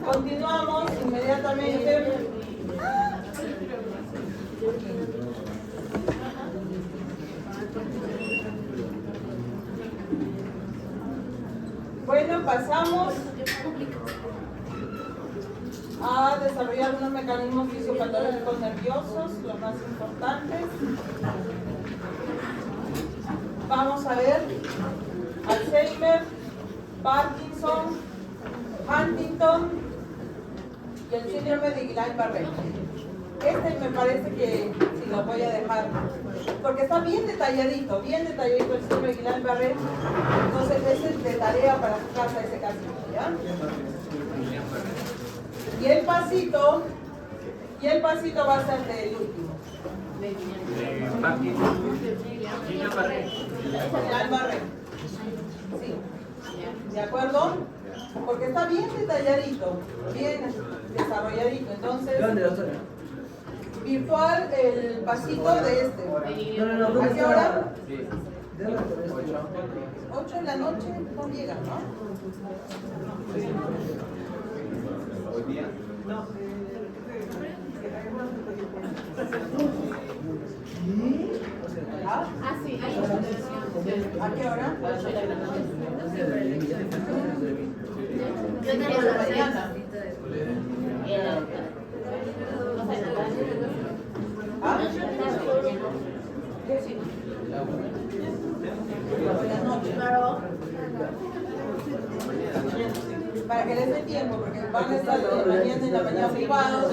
Continuamos inmediatamente. Bueno, pasamos a desarrollar unos mecanismos fisiopatológicos nerviosos, los más importantes. Vamos a ver Alzheimer, Parkinson, Huntington y el síndrome de Guillain-Barré. Este me parece que sí lo voy a dejar, porque está bien detalladito el síndrome de Guillain-Barré. Entonces ese es de tarea para su casa ese casito, ¿ya? Y el pasito va a ser del último. Guillain-Barré. Sí. ¿De acuerdo? Porque está bien detalladito, bien desarrolladito. Entonces, virtual el pasito de este. ¿A qué hora? 8 de la noche, no llega, ¿no? ¿Hoy día? No. Ah, sí, ahí. ¿A qué hora? Yo tengo la mañana. ¿Ah? Para que les dé tiempo, porque van a estar en la mañana ocupados,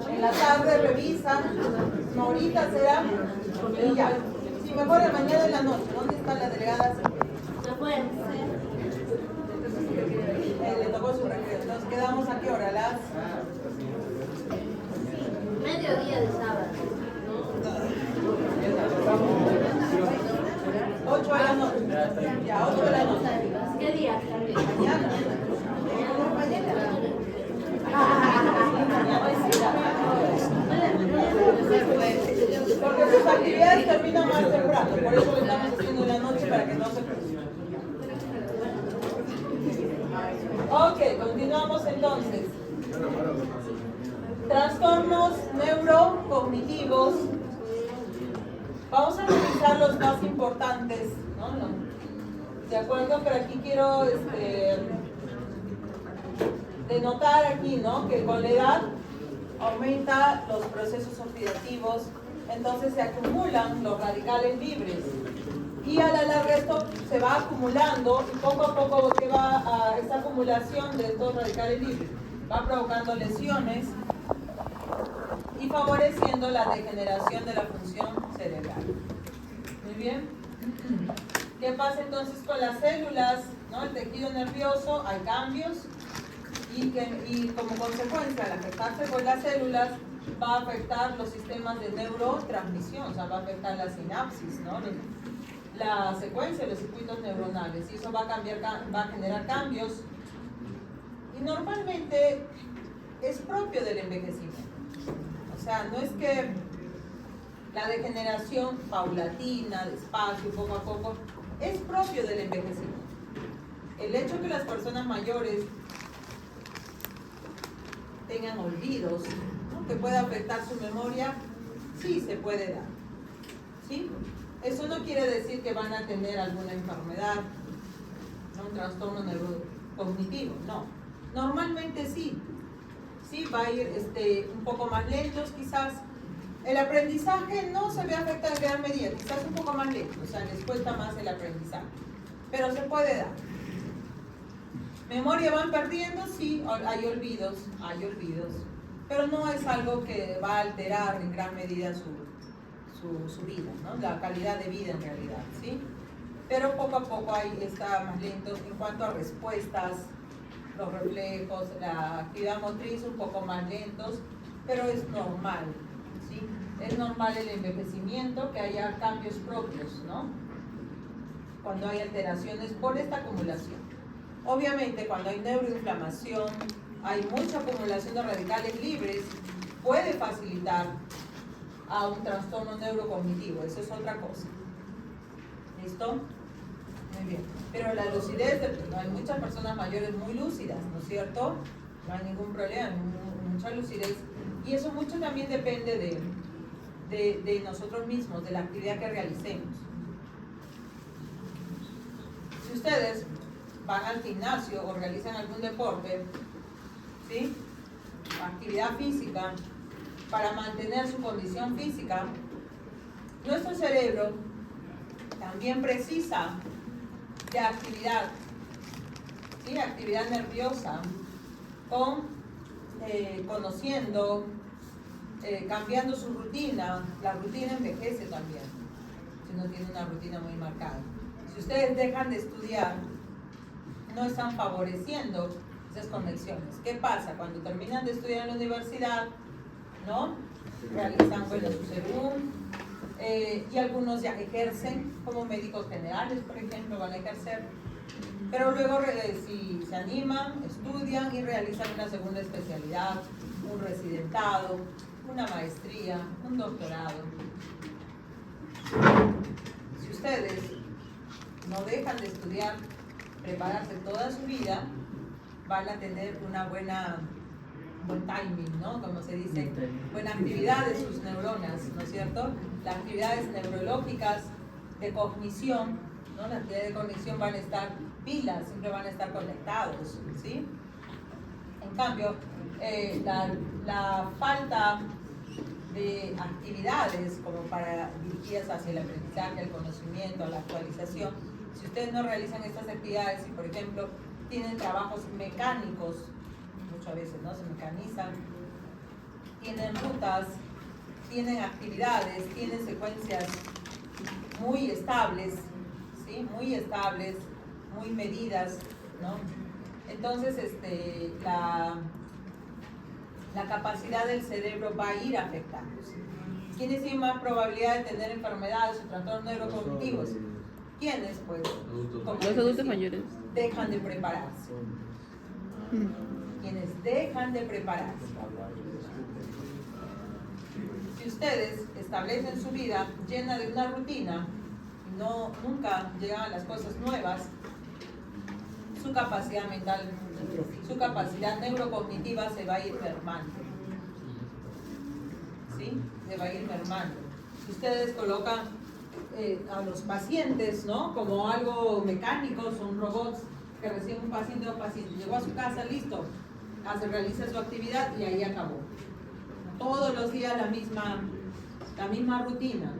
en la tarde revisan, no, ahorita será, y ya. Si mejor la mañana en la noche, ¿dónde está la delegada? No puede ser. Le tocó su recreo. Entonces quedamos a qué hora, las Mediodía de sábado. 8 de la noche. Ya, 8 de la noche. ¿Qué día? Mañana. Porque sus actividades terminan más temprano, por eso lo estamos haciendo en la noche para que no se preocupen. Ok, continuamos entonces. Trastornos neurocognitivos. Vamos a revisar los más importantes, ¿no? ¿De acuerdo? Pero aquí quiero denotar aquí, ¿no? Que con la edad aumenta los procesos oxidativos, entonces se acumulan los radicales libres. Y a la larga esto se va acumulando y poco a poco que va a esta acumulación de estos radicales libres va provocando lesiones y favoreciendo la degeneración de la función cerebral. Muy bien. ¿Qué pasa entonces con las células, ¿no? El tejido nervioso, hay cambios y como consecuencia al afectarse con las células va a afectar los sistemas de neurotransmisión, o sea, va a afectar la sinapsis, ¿no? La secuencia de los circuitos neuronales, y eso va a generar cambios y normalmente es propio del envejecimiento. O sea, no es que la degeneración paulatina, despacio, poco a poco, es propio del envejecimiento. El hecho que las personas mayores tengan olvidos, ¿no? Que pueda afectar su memoria, sí se puede dar. ¿Sí? Eso no quiere decir que van a tener alguna enfermedad, ¿no? Un trastorno neurocognitivo, no. Normalmente sí. Sí, va a ir un poco más lentos quizás. El aprendizaje no se ve afectado en gran medida, quizás un poco más lento, o sea, les cuesta más el aprendizaje, pero se puede dar. Memoria van perdiendo, sí, hay olvidos, pero no es algo que va a alterar en gran medida su vida, ¿no? La calidad de vida en realidad, ¿sí? Pero poco a poco ahí está más lento en cuanto a respuestas, los reflejos, la actividad motriz un poco más lentos, pero es normal, ¿sí? Es normal el envejecimiento, que haya cambios propios, ¿no? Cuando hay alteraciones por esta acumulación. Obviamente, cuando hay neuroinflamación, hay mucha acumulación de radicales libres, puede facilitar a un trastorno neurocognitivo, eso es otra cosa. ¿Listo? Muy bien. Pero la lucidez, hay muchas personas mayores muy lúcidas, ¿no es cierto? no hay ningún problema, mucha lucidez. Y eso mucho también depende de nosotros mismos, de la actividad que realicemos. Si ustedes van al gimnasio o realizan algún deporte, ¿sí?, actividad física, para mantener su condición física, nuestro cerebro también precisa de actividad, ¿sí?, actividad nerviosa, conociendo, cambiando su rutina. La rutina envejece también, si no tiene una rutina muy marcada. Si ustedes dejan de estudiar, no están favoreciendo esas conexiones. ¿Qué pasa? Cuando terminan de estudiar en la universidad, ¿no?, realizan, bueno, su según, y algunos ya ejercen como médicos generales, por ejemplo, van a ejercer, pero luego si se animan, estudian y realizan una segunda especialidad, un residentado, una maestría, un doctorado. Si ustedes no dejan de estudiar, prepararse toda su vida, van a tener una buen timing, ¿no?, como se dice, buena actividad de sus neuronas, ¿no es cierto? Las actividades neurológicas de cognición, ¿no?, las actividades de cognición van a estar pilas, siempre van a estar conectados, ¿sí? En cambio, la falta de actividades como para dirigidas hacia el aprendizaje, el conocimiento, la actualización, si ustedes no realizan estas actividades y, por ejemplo, tienen trabajos mecánicos, muchas veces, ¿no?, se mecanizan, tienen rutas, tienen actividades, tienen secuencias muy estables, ¿sí?, muy estables, muy medidas, ¿no? Entonces, la capacidad del cerebro va a ir afectándose. ¿Quiénes tienen más probabilidad de tener enfermedades o trastornos neurocognitivos? ¿Quiénes? Pues, como los adultos mayores. dejan de prepararse. Quienes dejan de prepararse. Si ustedes establecen su vida llena de una rutina y nunca llegan a las cosas nuevas, su capacidad mental, su capacidad neurocognitiva se va a ir mermando. ¿Sí? Se va a ir mermando. Si ustedes colocan a los pacientes, ¿no?, como algo mecánico, son robots que reciben un paciente o paciente, llegó a su casa, listo, realiza su actividad y ahí acabó. Todos los días la misma rutina,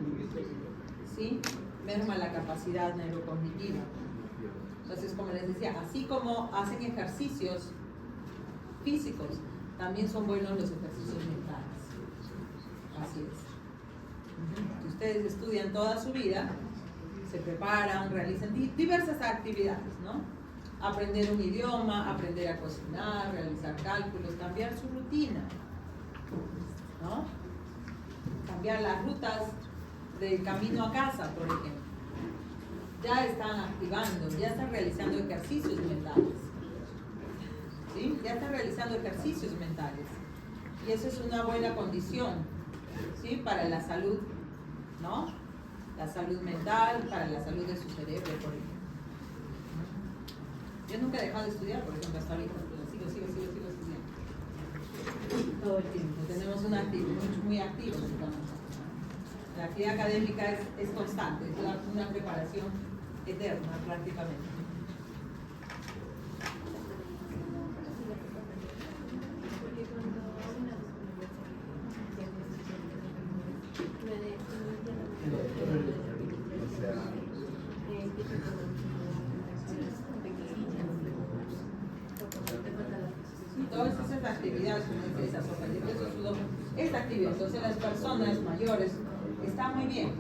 ¿sí?, merma la capacidad neurocognitiva. Entonces, como les decía, así como hacen ejercicios físicos, también son buenos los ejercicios mentales. Así es. Si ustedes estudian toda su vida, se preparan, realizan diversas actividades, ¿no? Aprender un idioma, aprender a cocinar, realizar cálculos, cambiar su rutina, ¿no? Cambiar las rutas del camino a casa, por ejemplo. Ya están activando, ya están realizando ejercicios mentales. ¿Sí? Ya están realizando ejercicios mentales. Y eso es una buena condición, ¿sí?, para la salud, ¿no? La salud mental, para la salud de su cerebro, por ejemplo. Yo nunca he dejado de estudiar, por ejemplo, hasta ahorita, pero sigo estudiando. Todo el tiempo. Tenemos una actividad muy activa. La actividad académica es constante, es una preparación eterna prácticamente. Todas esas actividades, esta actividad, entonces las personas mayores están muy bien.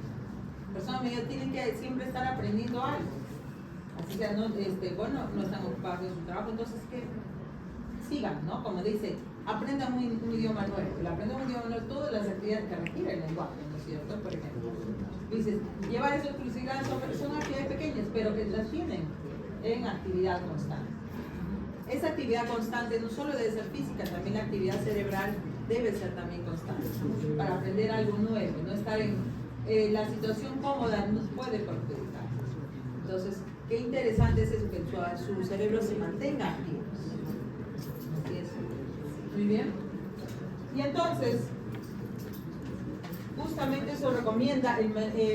Personas mayores tienen que siempre estar aprendiendo algo. Así que no están ocupados en su trabajo, entonces que sigan, ¿no? Como dice, aprendan un idioma nuevo. El aprender un idioma nuevo, todas las actividades que requieren el lenguaje, ¿no es cierto? Por ejemplo, dices, llevar eso exclusividad son actividades pequeñas, pero que las tienen en actividad constante. Esa actividad constante no solo debe ser física, también la actividad cerebral debe ser también constante para aprender algo nuevo, no estar en la situación cómoda nos puede perjudicar. Entonces, qué interesante es eso, que su cerebro se mantenga activo. Así es. Muy bien. Y entonces, justamente eso recomienda,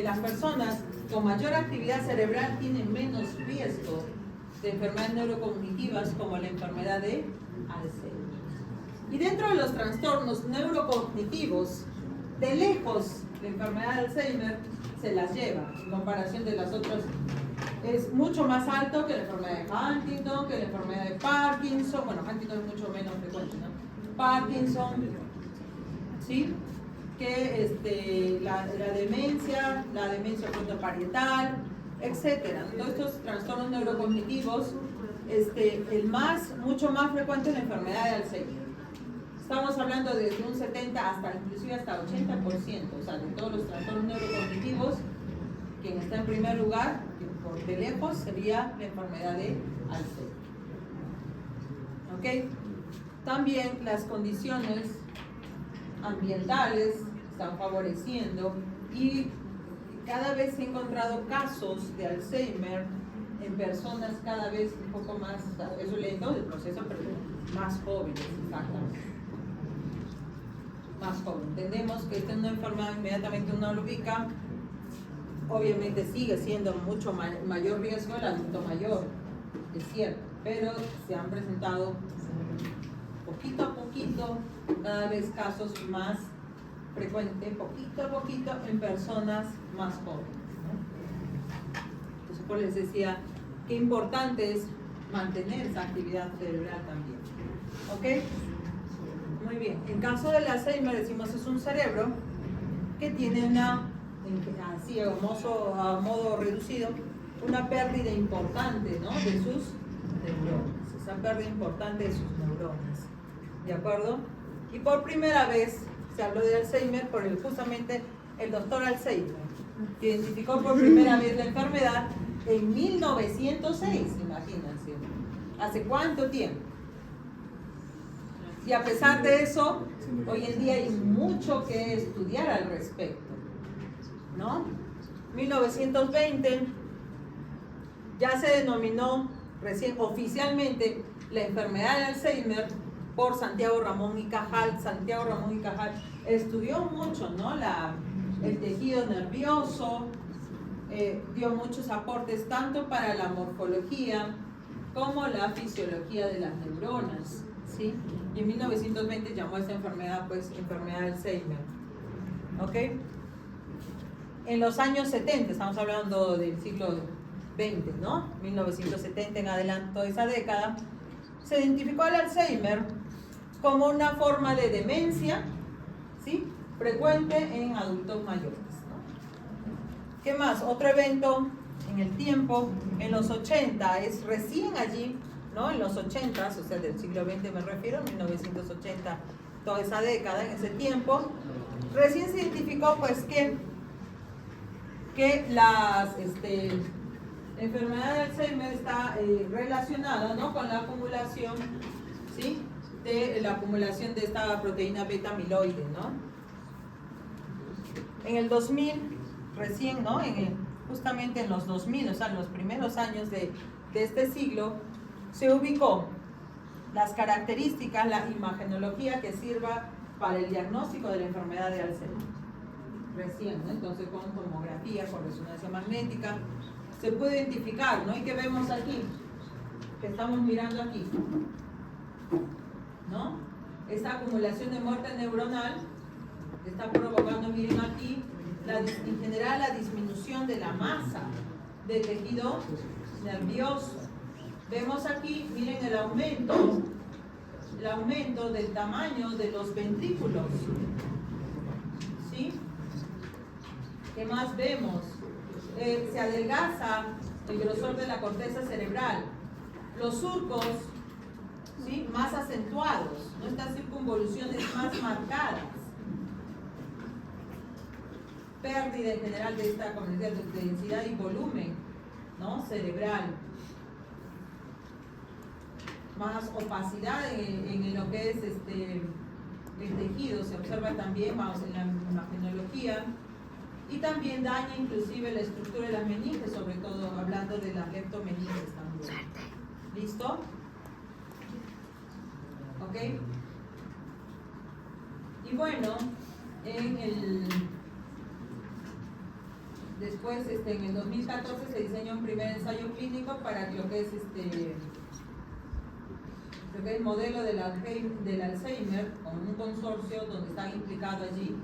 las personas con mayor actividad cerebral tienen menos riesgo de enfermedades neurocognitivas como la enfermedad de Alzheimer. Y dentro de los trastornos neurocognitivos, de lejos la enfermedad de Alzheimer se las lleva en comparación de las otras. Es mucho más alto que la enfermedad de Huntington, que la enfermedad de Parkinson. Bueno, Huntington es mucho menos frecuente, ¿no? Parkinson, ¿sí? Que la demencia frontoparietal, etcétera. Todos estos trastornos neurocognitivos, mucho más frecuente es la enfermedad de Alzheimer. Estamos hablando desde un 70 inclusive hasta 80%, o sea, de todos los trastornos neurocognitivos, quien está en primer lugar, por de lejos, sería la enfermedad de Alzheimer. ¿Ok? También las condiciones ambientales están favoreciendo y cada vez se han encontrado casos de Alzheimer en personas cada vez un poco más, es lento el proceso, pero más jóvenes, exactamente. Más joven. Entendemos que esta es una enfermedad, inmediatamente uno lo ubica, obviamente sigue siendo mucho mayor riesgo el adulto mayor, es cierto, pero se han presentado poquito a poquito, cada vez casos más frecuentes, poquito a poquito en personas más jóvenes, ¿no? Entonces, pues les decía, qué importante es mantener esa actividad cerebral también. ¿Ok? Muy bien. En caso del Alzheimer, decimos es un cerebro que tiene así a modo reducido, una pérdida importante, ¿no? De sus neuronas, esa pérdida importante de sus neuronas. ¿De acuerdo? Y por primera vez se habló de Alzheimer por justamente el doctor Alzheimer, que identificó por primera vez la enfermedad en 1906, imagínense. ¿Hace cuánto tiempo? Y a pesar de eso, hoy en día hay mucho que estudiar al respecto, ¿no? 1920 ya se denominó recién oficialmente la enfermedad de Alzheimer por Santiago Ramón y Cajal. Santiago Ramón y Cajal estudió mucho, ¿no? El tejido nervioso, dio muchos aportes tanto para la morfología como la fisiología de las neuronas, ¿sí? Y en 1920 llamó a esta enfermedad, pues, enfermedad de Alzheimer. ¿Ok? En los años 70, estamos hablando del siglo XX, ¿no? 1970 en adelante, toda esa década, se identificó el Alzheimer como una forma de demencia, ¿sí? Frecuente en adultos mayores, ¿no? ¿Qué más? Otro evento en el tiempo, en los 80, es recién allí, ¿no? En los 80, o sea, del siglo XX me refiero, 1980, toda esa década, en ese tiempo, recién se identificó, pues, que la enfermedad de Alzheimer está relacionada, ¿no? Con la acumulación, ¿sí? De la acumulación de esta proteína beta amiloide, ¿no? En el 2000, recién, ¿no? Justamente en los 2000, o sea, en los primeros años de este siglo, se ubicó las características, la imagenología que sirva para el diagnóstico de la enfermedad de Alzheimer. Recién, ¿no? Entonces, con tomografía, con resonancia magnética, se puede identificar, ¿no? ¿Y qué vemos aquí? Que estamos mirando aquí, ¿no? Esta acumulación de muerte neuronal está provocando, miren aquí, en general la disminución de la masa del tejido nervioso. Vemos aquí, miren el aumento del tamaño de los ventrículos, ¿sí? ¿Qué más vemos? Se adelgaza el grosor de la corteza cerebral, los surcos, ¿sí? Más acentuados, ¿no? Estas circunvoluciones más marcadas, pérdida en general de esta comunidad de densidad y volumen, ¿no? Cerebral, más opacidad en lo que es el tejido, se observa también, vamos, en la imagenología. Y también daña inclusive la estructura de las meninges, sobre todo hablando de las leptomeninges también. ¿Listo? ¿Ok? Y bueno, después en el 2014 se diseñó un primer ensayo clínico para lo que es el modelo del Alzheimer, con un consorcio donde están implicados allí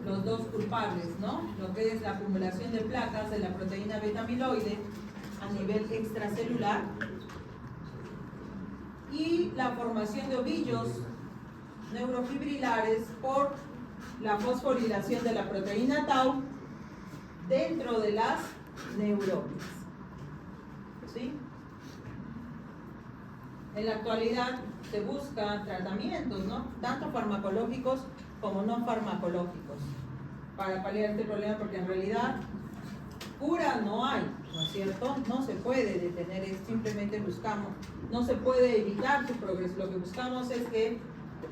los dos culpables, ¿no? Lo que es la acumulación de placas de la proteína beta-amiloide a nivel extracelular y la formación de ovillos neurofibrilares por la fosforilación de la proteína tau dentro de las neuronas. ¿Sí? En la actualidad se busca tratamientos, ¿no? Tanto farmacológicos como no farmacológicos para paliar este problema, porque en realidad cura no hay, ¿no es cierto? No se puede detener, simplemente buscamos, no se puede evitar su progreso, lo que buscamos es que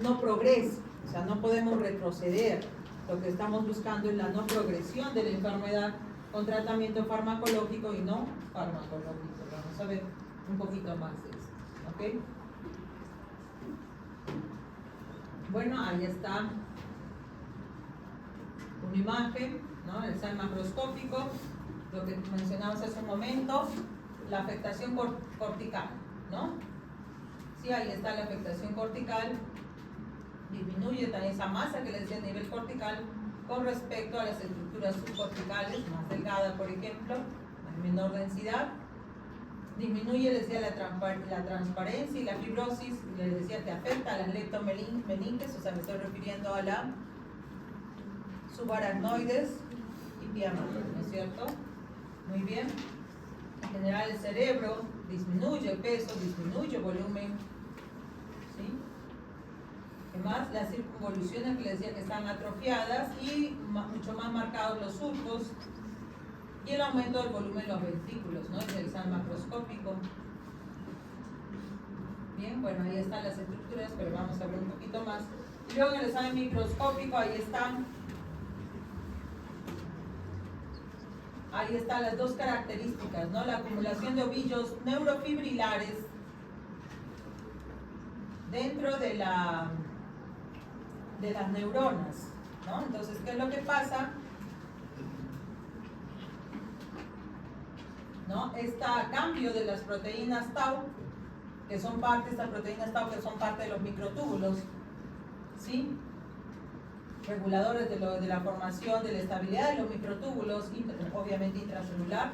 no progrese, o sea, no podemos retroceder, lo que estamos buscando es la no progresión de la enfermedad con tratamiento farmacológico y no farmacológico. Vamos a ver un poquito más de eso, ¿ok? Bueno, ahí está una imagen, ¿no? El examen macroscópico, lo que mencionamos hace un momento, la afectación cortical, ¿no? Sí, ahí está la afectación cortical, disminuye también esa masa que les decía a nivel cortical con respecto a las estructuras subcorticales, más delgadas, por ejemplo, en menor densidad. Disminuye, les decía, la transparencia y la fibrosis, les decía que afecta a las leptomeninges, o sea, me estoy refiriendo a la subaracnoides y piernas, ¿no es cierto? Muy bien. En general el cerebro disminuye peso, disminuye volumen, ¿sí? Además, las circunvoluciones que les decía que están atrofiadas y mucho más marcados los surcos y el aumento del volumen de los ventrículos, ¿no? Es el examen macroscópico. Bien, bueno, ahí están las estructuras, pero vamos a ver un poquito más. Y luego en el examen microscópico, ahí están las dos características, ¿no? La acumulación de ovillos neurofibrilares dentro de las neuronas, ¿no? Entonces, ¿qué es lo que pasa? ¿No? Este cambio de las proteínas tau, que son parte, estas proteínas tau que son parte de los microtúbulos, ¿sí? Reguladores de la formación, de la estabilidad de los microtúbulos, obviamente intracelular,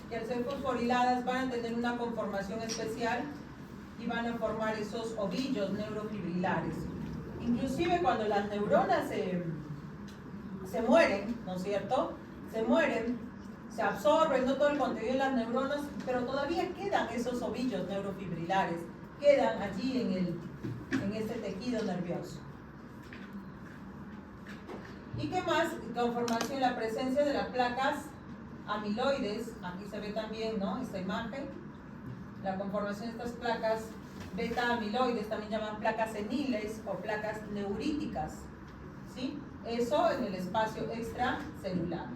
que al ser fosforiladas van a tener una conformación especial y van a formar esos ovillos neurofibrilares. Inclusive cuando las neuronas se mueren, ¿no es cierto? Se mueren, se absorben, no todo el contenido de las neuronas, pero todavía quedan esos ovillos neurofibrilares, quedan allí en este tejido nervioso. ¿Y qué más? Conformación, la presencia de las placas amiloides, aquí se ve también, ¿no? Esta imagen, la conformación de estas placas beta-amiloides, también llaman placas seniles o placas neuríticas, ¿sí? Eso en el espacio extracelular.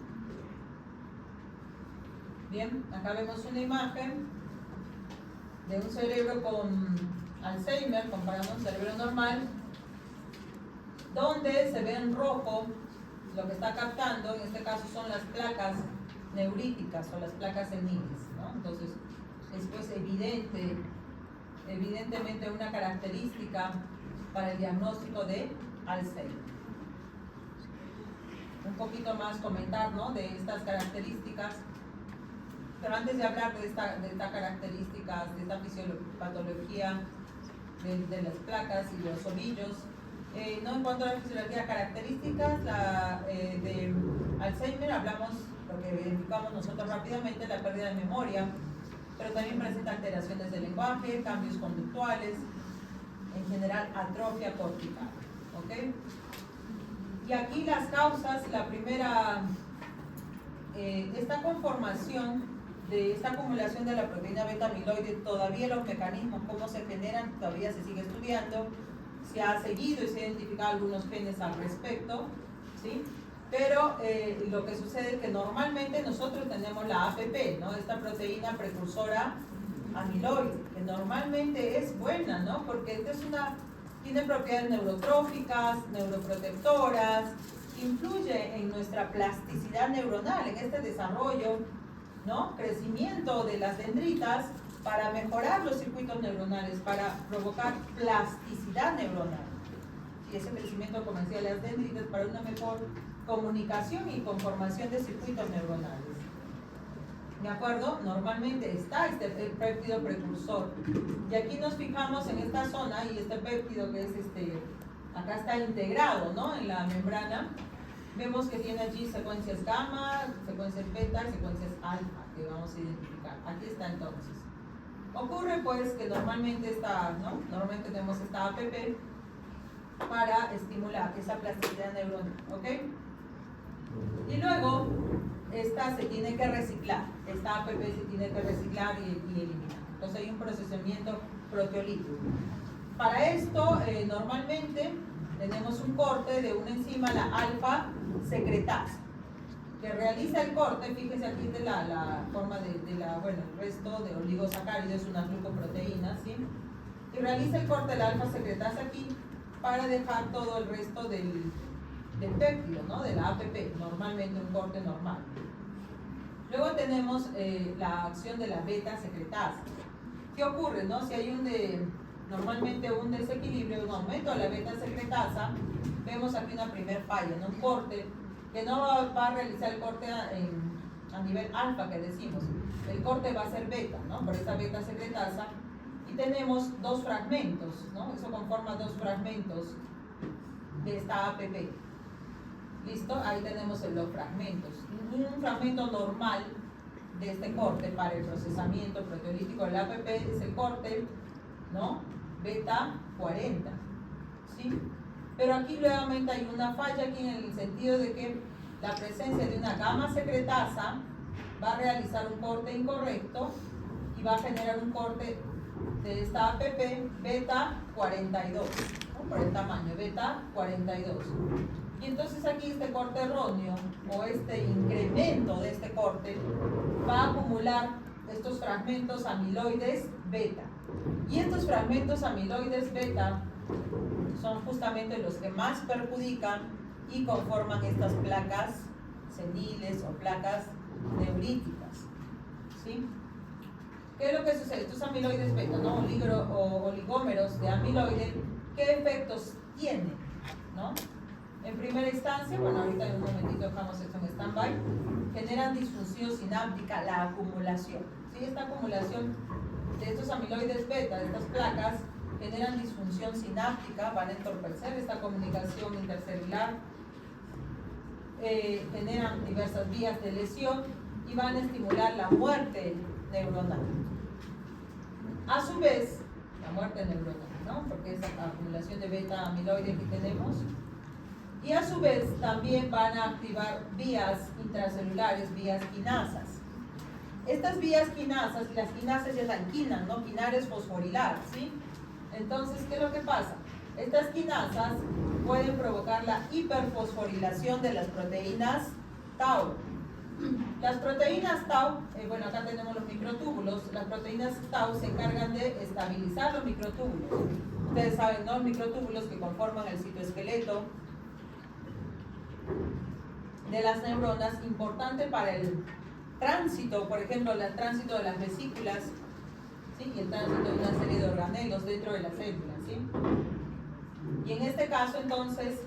Bien, acá vemos una imagen de un cerebro con Alzheimer, comparando un cerebro normal, donde se ve en rojo lo que está captando, en este caso son las placas neuríticas o las placas seniles, ¿no? Entonces, es pues evidentemente una característica para el diagnóstico de Alzheimer. Un poquito más comentar, ¿no? De estas características. Pero antes de hablar de estas características, de esta fisiopatología de las placas y los ovillos, no en cuanto a la fisiología características de Alzheimer, hablamos, lo que identificamos nosotros rápidamente, la pérdida de memoria, pero también presenta alteraciones del lenguaje, cambios conductuales, en general atrofia cortical, ¿ok? Y aquí las causas, la primera, esta conformación de esta acumulación de la proteína beta-amiloide, todavía los mecanismos, cómo se generan, todavía se sigue estudiando, se ha seguido y se han identificado algunos genes al respecto, ¿sí? Pero lo que sucede es que normalmente nosotros tenemos la APP, ¿no? Esta proteína precursora amiloide, que normalmente es buena, ¿no? Porque esta es Tiene propiedades neurotróficas, neuroprotectoras, influye en nuestra plasticidad neuronal, en este desarrollo, ¿no? Crecimiento de las dendritas para mejorar los circuitos neuronales, para provocar plasticidad neuronal. Y ese crecimiento, como decía, de las dendritas para una mejor comunicación y conformación de circuitos neuronales. ¿De acuerdo? Normalmente está este péptido precursor. Y aquí nos fijamos en esta zona y este péptido que es acá está integrado, ¿no? En la membrana. Vemos que tiene allí secuencias gamma, secuencias beta y secuencias alfa que vamos a identificar. Aquí está entonces. Ocurre pues que normalmente Normalmente tenemos esta APP para estimular esa plasticidad neuronal, ¿ok? Y luego esta se tiene que reciclar, esta APP se tiene que reciclar y eliminar. Entonces hay un procesamiento proteolítico. Para esto, normalmente tenemos un corte de una enzima, la alfa secretasa, que realiza el corte. Fíjense aquí de la forma el resto de oligosacáridos, una glucoproteína, ¿sí? Y realiza el corte de la alfa secretasa aquí para dejar todo el resto del péptido, ¿no? De la APP, normalmente un corte normal. Luego tenemos la acción de la beta secretasa. ¿Qué ocurre, no? Si hay normalmente un desequilibrio, un aumento de la beta secretasa, vemos aquí una primer falla, ¿no? Un corte que no va a realizar el corte a nivel alfa que decimos. El corte va a ser beta, ¿no? Por esa beta secretasa. Y tenemos dos fragmentos, ¿no? Eso conforma dos fragmentos de esta APP. ¿Listo? Ahí tenemos los fragmentos. Un fragmento normal de este corte para el procesamiento proteolítico de la APP es el corte, ¿no? Beta 40, ¿sí? Pero aquí nuevamente hay una falla aquí en el sentido de que la presencia de una gamma secretasa va a realizar un corte incorrecto y va a generar un corte de esta APP beta 42, ¿no? Por el tamaño, beta 42. Y entonces aquí este corte erróneo o este incremento de este corte va a acumular estos fragmentos amiloides beta. Y estos fragmentos amiloides beta son justamente los que más perjudican y conforman estas placas seniles o placas neuríticas, ¿sí? ¿Qué es lo que sucede? Estos amiloides beta, ¿no? Oligómeros de amiloide, ¿qué efectos tienen, ¿no? En primera instancia, bueno, ahorita en un momentito dejamos esto en stand-by, generan disfunción sináptica, la acumulación, ¿sí? Esta acumulación de estos amiloides beta, de estas placas, generan disfunción sináptica, van a entorpecer esta comunicación intercelular, generan diversas vías de lesión y van a estimular la muerte neuronal. A su vez, la muerte neuronal, ¿no? Porque esa acumulación de beta amiloide que tenemos. Y a su vez también van a activar vías intracelulares, vías quinasas. Estas vías quinasas, las quinasas ya están quinas, ¿no? Quinares fosforilares, ¿sí? Entonces, ¿qué es lo que pasa? Estas quinasas pueden provocar la hiperfosforilación de las proteínas tau. Las proteínas tau, bueno, acá tenemos los microtúbulos. Las proteínas tau se encargan de estabilizar los microtúbulos. Ustedes saben, ¿no? Los microtúbulos que conforman el citoesqueleto de las neuronas, importante para el tránsito, por ejemplo, el tránsito de las vesículas, ¿sí? Y el tránsito de una serie de organelos dentro de la célula, ¿sí? Y en este caso, entonces,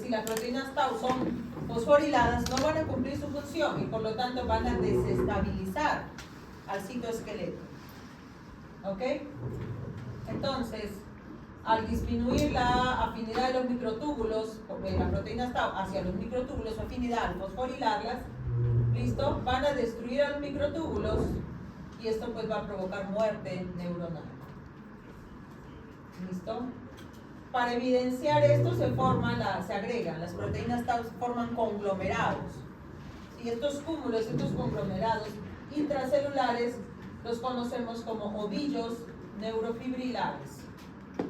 si las proteínas tau son fosforiladas, no van a cumplir su función y por lo tanto van a desestabilizar al citoesqueleto. ¿Ok? Entonces, al disminuir la afinidad de los microtúbulos, de las proteínas tau hacia los microtúbulos, su afinidad al fosforilarlas, ¿listo? Van a destruir a los microtúbulos y esto pues va a provocar muerte neuronal. ¿Listo? Para evidenciar esto se agregan, las proteínas tau forman conglomerados. Y estos cúmulos, estos conglomerados intracelulares los conocemos como ovillos neurofibrilares.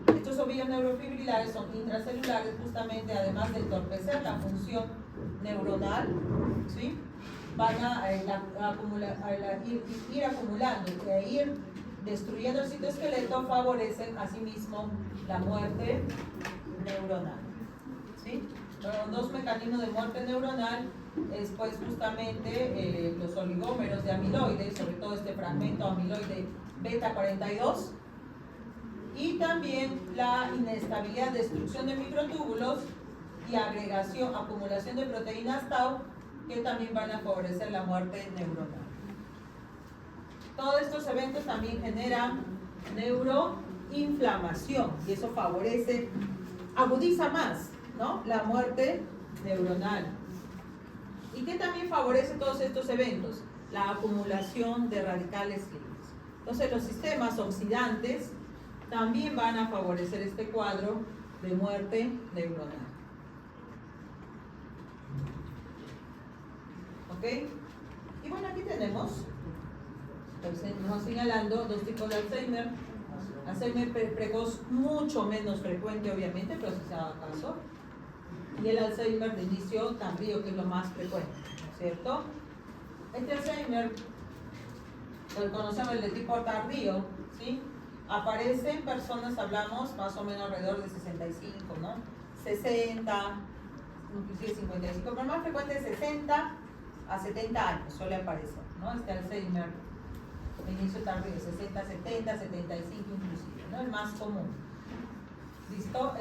Estos ovillos neurofibrilares son intracelulares justamente, además de entorpecer la función neuronal, ¿sí? Van a ir acumulando, ir destruyendo el citoesqueleto, favorecen asimismo la muerte neuronal. ¿Sí? Los dos mecanismos de muerte neuronal es pues justamente los oligómeros de amiloide, sobre todo este fragmento amiloide beta 42, y también la inestabilidad, destrucción de microtúbulos y agregación, acumulación de proteínas tau, que también van a favorecer la muerte neuronal. Todos estos eventos también generan neuroinflamación y eso favorece, agudiza más, ¿no?, la muerte neuronal. ¿Y qué también favorece todos estos eventos? La acumulación de radicales libres. Entonces los sistemas oxidantes también van a favorecer este cuadro de muerte neuronal. ¿Ok? Y bueno, aquí tenemos, nos señalando dos tipos de Alzheimer. Alzheimer precoz, mucho menos frecuente obviamente, pero si se da caso. Y el Alzheimer de inicio tardío, que es lo más frecuente, ¿no es cierto? Este Alzheimer, lo conocemos el de tipo tardío, ¿sí? Aparece en personas, hablamos, más o menos alrededor de 65, ¿no? 60, inclusive 55, pero más frecuente de 60 a 70 años suele aparecer, ¿no? Este Alzheimer de inicio tardío, 60, 70, 75 inclusive, ¿no? El más común. ¿Listo?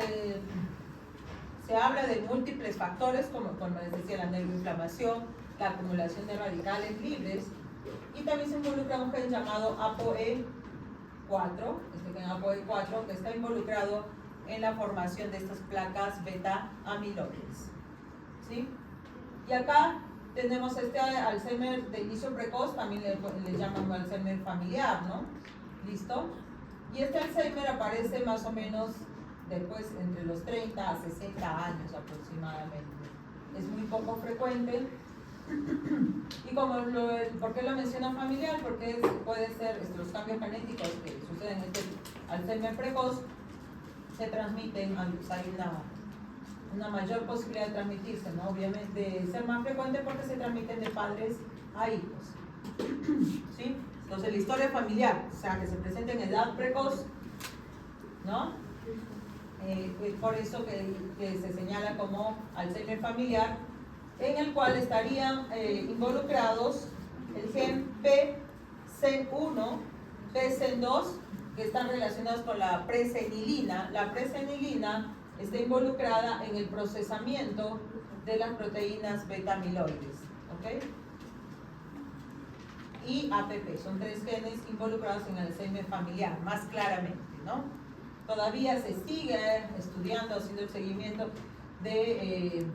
Se habla de múltiples factores, como les decía, la neuroinflamación, la acumulación de radicales libres, y también se involucra un gen llamado ApoE4, este gen ApoE4, que está involucrado en la formación de estas placas beta amiloides. ¿Sí? Y acá tenemos este Alzheimer de inicio precoz, también le llaman Alzheimer familiar, ¿no? ¿Listo? Y este Alzheimer aparece más o menos después entre los 30 a 60 años aproximadamente. Es muy poco frecuente. Y como ¿por qué lo menciono familiar? Porque puede ser los cambios genéticos que suceden en este Alzheimer precoz se transmiten, hay una mayor posibilidad de transmitirse, ¿no? Obviamente ser más frecuente porque se transmiten de padres a hijos. ¿Sí? Entonces la historia familiar, o sea, que se presenta en edad precoz, ¿no? Es por eso que se señala como Alzheimer familiar, en el cual estarían involucrados el gen PCN1, PCN2, que están relacionados con la presenilina. La presenilina está involucrada en el procesamiento de las proteínas beta-amiloides, ¿ok? Y APP, son tres genes involucrados en el Alzheimer familiar, más claramente, ¿no? Todavía se sigue estudiando, haciendo el seguimiento de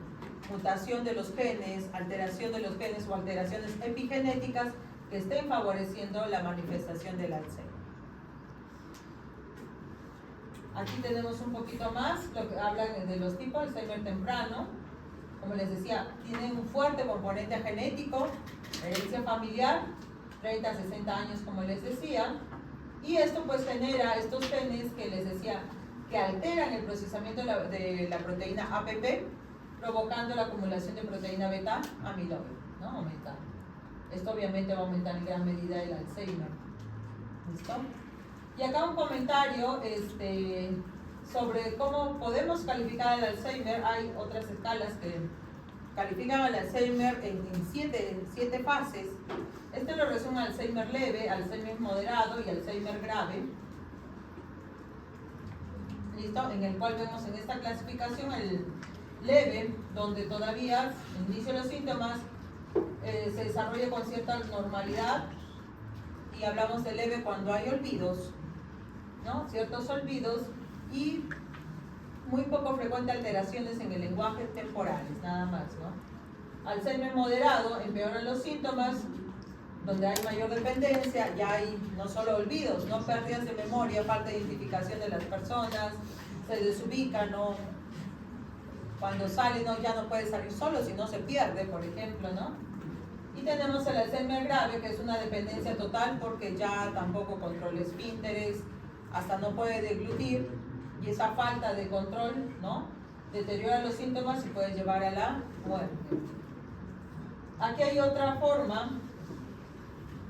mutación de los genes, alteración de los genes o alteraciones epigenéticas que estén favoreciendo la manifestación del Alzheimer. Aquí tenemos un poquito más, lo que hablan de los tipos, Alzheimer temprano. Como les decía, tienen un fuerte componente genético, herencia familiar, 30 a 60 años como les decía. Y esto pues genera estos genes que les decía que alteran el procesamiento de la proteína APP, provocando la acumulación de proteína beta amiloide, ¿no? Aumentar. Esto obviamente va a aumentar en gran medida el Alzheimer. ¿Listo? Y acá un comentario sobre cómo podemos calificar el Alzheimer. Hay otras escalas que califican al Alzheimer en siete fases. Este lo resume Alzheimer leve, Alzheimer moderado y Alzheimer grave. ¿Listo? En el cual vemos en esta clasificación el leve, donde todavía el inicio de los síntomas se desarrolla con cierta normalidad, y hablamos de leve cuando hay olvidos, ¿no? Ciertos olvidos y muy poco frecuente alteraciones en el lenguaje temporales, nada más, ¿no? Alzheimer moderado empeoran los síntomas, donde hay mayor dependencia, ya hay no solo olvidos, no pérdidas de memoria, falta de identificación de las personas, se desubican, ¿no? Cuando sale ya no puede salir solo, si no se pierde, por ejemplo, ¿no? Y tenemos el Alzheimer grave, que es una dependencia total porque ya tampoco controla esfínteres, hasta no puede deglutir, y esa falta de control, ¿no?, deteriora los síntomas y puede llevar a la muerte. Aquí hay otra forma